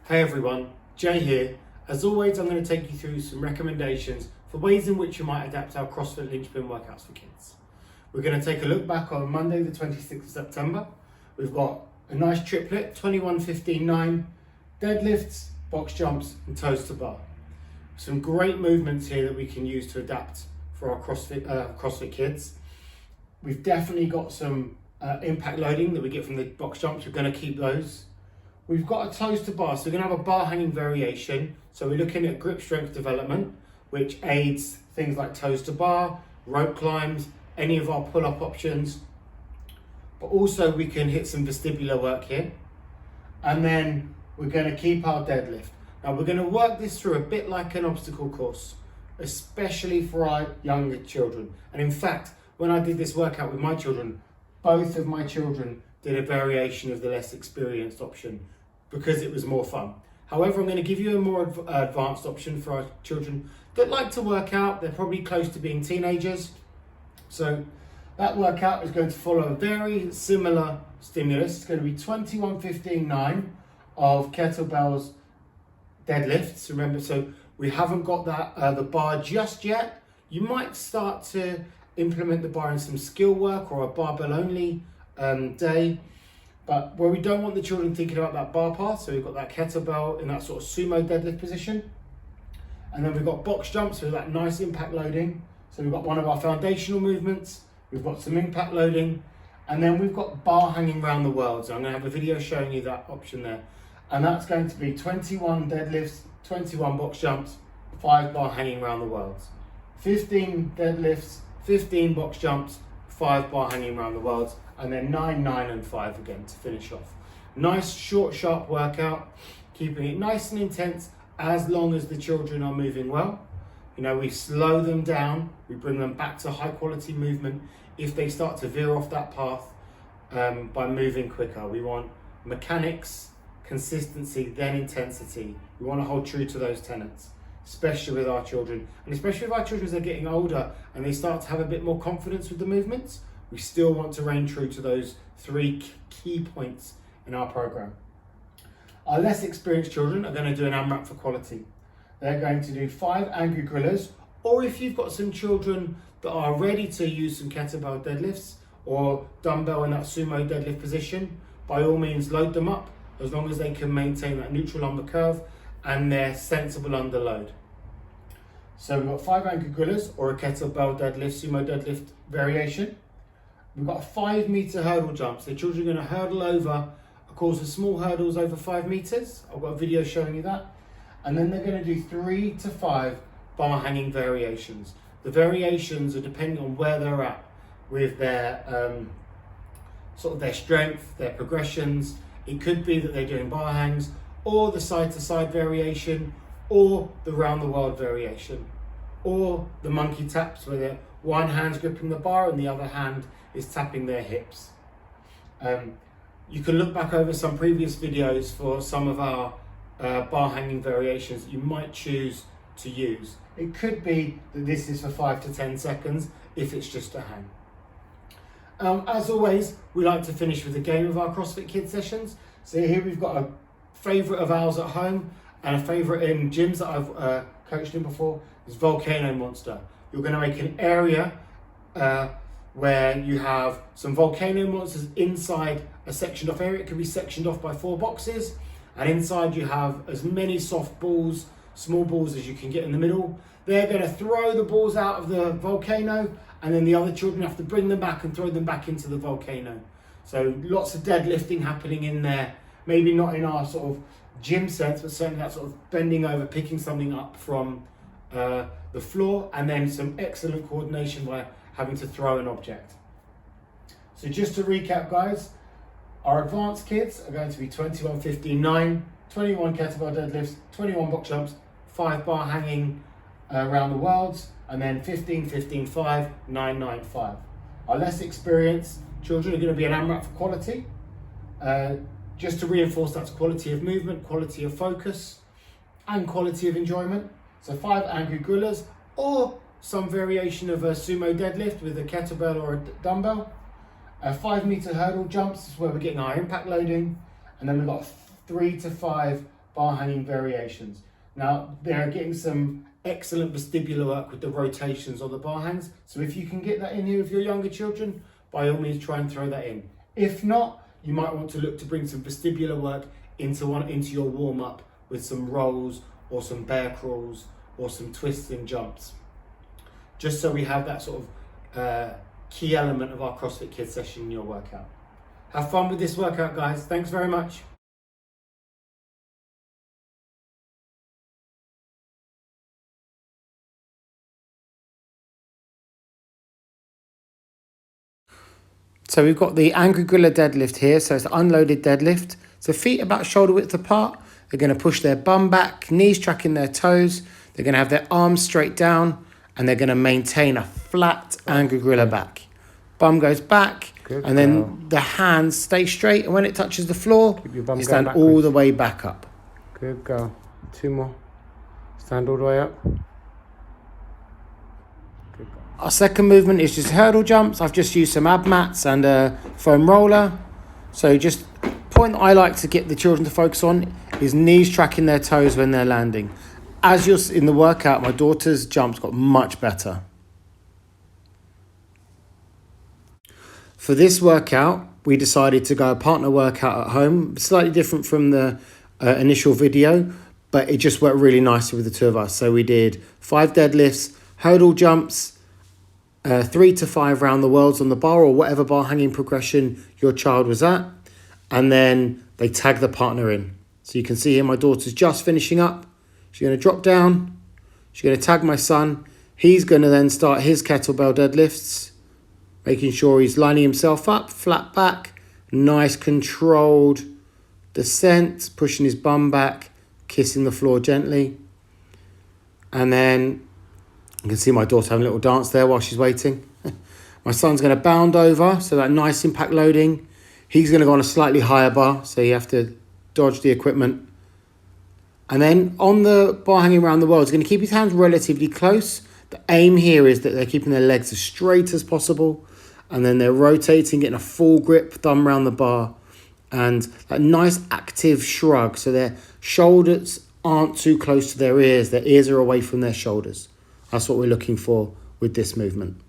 Hey everyone, Jay here. As always, I'm going to take you through some recommendations for ways in which you might adapt our CrossFit linchpin workouts for kids. We're going to take a look back on Monday the 26th of September. We've got a nice triplet, 21, 15, 9, deadlifts, box jumps and toes to bar. Some great movements here that we can use to adapt for our CrossFit kids. We've definitely got some impact loading that we get from the box jumps. We're going to keep those. We've got a toes to bar, so we're going to have a bar hanging variation. So we're looking at grip strength development, which aids things like toes to bar, rope climbs, any of our pull-up options. But also we can hit some vestibular work here. And then we're going to keep our deadlift. Now we're going to work this through a bit like an obstacle course, especially for our younger children. And in fact, when I did this workout with my children, both of my children did a variation of the less experienced option because it was more fun. However, I'm going to give you a more advanced option for our children that like to work out. They're probably close to being teenagers. So that workout is going to follow a very similar stimulus. It's going to be 21, 15, 9 of kettlebells deadlifts. Remember, so we haven't got that the bar just yet. You might start to implement the bar in some skill work or a barbell only day. But where we don't want the children thinking about that bar path, so we've got that kettlebell in that sort of sumo deadlift position. And then we've got box jumps with that nice impact loading. So we've got one of our foundational movements, we've got some impact loading, and then we've got bar hanging around the world. So I'm going to have a video showing you that option there. And that's going to be 21 deadlifts, 21 box jumps, 5 bar hanging around the world. 15 deadlifts, 15 box jumps, 5 bar hanging around the world, and then 9, 9 and 5 again to finish off. Nice, short, sharp workout, keeping it nice and intense as long as the children are moving well. You know, we slow them down, we bring them back to high quality movement if they start to veer off that path by moving quicker. We want mechanics, consistency, then intensity. We want to hold true to those tenets, especially with our children. And especially with our children as they're getting older and they start to have a bit more confidence with the movements, we still want to reign true to those 3 key points in our program. Our less experienced children are going to do an AMRAP for quality. They're going to do 5 angry gorillas, or if you've got some children that are ready to use some kettlebell deadlifts or dumbbell in that sumo deadlift position, by all means load them up as long as they can maintain that neutral lumbar curve and they're sensible under load. So we've got 5 angry gorillas or a kettlebell deadlift, sumo deadlift variation. We've got a 5 meter hurdle jump. So the children are going to hurdle over a course of small hurdles over 5 meters. I've got a video showing you that. And then they're going to do 3 to 5 bar hanging variations. The variations are depending on where they're at with their sort of their strength, their progressions. It could be that they're doing bar hangs or the side to side variation or the round the world variation or the monkey taps where one hand's gripping the bar and the other hand is tapping their hips. You can look back over some previous videos for some of our bar hanging variations that you might choose to use. It could be that this is for 5 to 10 seconds if it's just a hang. As always, we like to finish with a game of our CrossFit Kids sessions. So here we've got a favourite of ours at home and a favourite in gyms that I've coached in before is Volcano Monster. You're going to make an area where you have some volcano monsters inside a sectioned off area. It can be sectioned off by 4 boxes, and inside you have as many soft balls, small balls as you can get in the middle. They're going to throw the balls out of the volcano, and then the other children have to bring them back and throw them back into the volcano. So lots of deadlifting happening in there. Maybe not in our sort of gym sense, but certainly that sort of bending over, picking something up from the floor, and then some excellent coordination by having to throw an object. So just to recap, guys, our advanced kids are going to be 21, 15, 9, 21 kettlebell deadlifts, 21 box jumps, 5 bar hanging around the worlds, and then 15, 15, 5, 9, 9, 5. Our less experienced children are going to be an AMRAP for quality, just to reinforce that quality of movement, quality of focus, and quality of enjoyment. So 5 angry gorillas, or some variation of a sumo deadlift with a kettlebell or a dumbbell. 5 meter hurdle jumps is where we're getting our impact loading. And then we've got 3 to 5 bar hanging variations. Now, they're getting some excellent vestibular work with the rotations on the bar hangs. So if you can get that in here with your younger children, by all means try and throw that in. If not, you might want to look to bring some vestibular work into your warm-up with some rolls or some bear crawls or some twists and jumps. Just so we have that sort of key element of our CrossFit Kids session in your workout. Have fun with this workout, guys. Thanks very much. So we've got the angry gorilla deadlift here. So it's an unloaded deadlift. So feet about shoulder width apart. They're going to push their bum back, knees tracking their toes. They're going to have their arms straight down, and they're going to maintain a flat angry gorilla back. Bum goes back, and then the hands stay straight. And when it touches the floor, you stand all the way back up. Good girl. 2 more. Stand all the way up. Our second movement is just hurdle jumps. I've just used some ab mats and a foam roller. So just point that I like to get the children to focus on is knees tracking their toes when they're landing. As you're in the workout, my daughter's jumps got much better. For this workout, we decided to go a partner workout at home. Slightly different from the initial video, but it just worked really nicely with the two of us. So we did 5 deadlifts, hurdle jumps, 3 to 5 round the worlds on the bar or whatever bar hanging progression your child was at. And then they tag the partner in. So you can see here my daughter's just finishing up. She's going to drop down. She's going to tag my son. He's going to then start his kettlebell deadlifts, making sure he's lining himself up, flat back, nice controlled descent, pushing his bum back, kissing the floor gently. And then you can see my daughter having a little dance there while she's waiting. My son's going to bound over, so that nice impact loading. He's going to go on a slightly higher bar, so you have to dodge the equipment. And then on the bar hanging around the world, he's going to keep his hands relatively close. The aim here is that they're keeping their legs as straight as possible. And then they're rotating, getting a full grip, thumb around the bar. And that nice active shrug, so their shoulders aren't too close to their ears. Their ears are away from their shoulders. That's what we're looking for with this movement.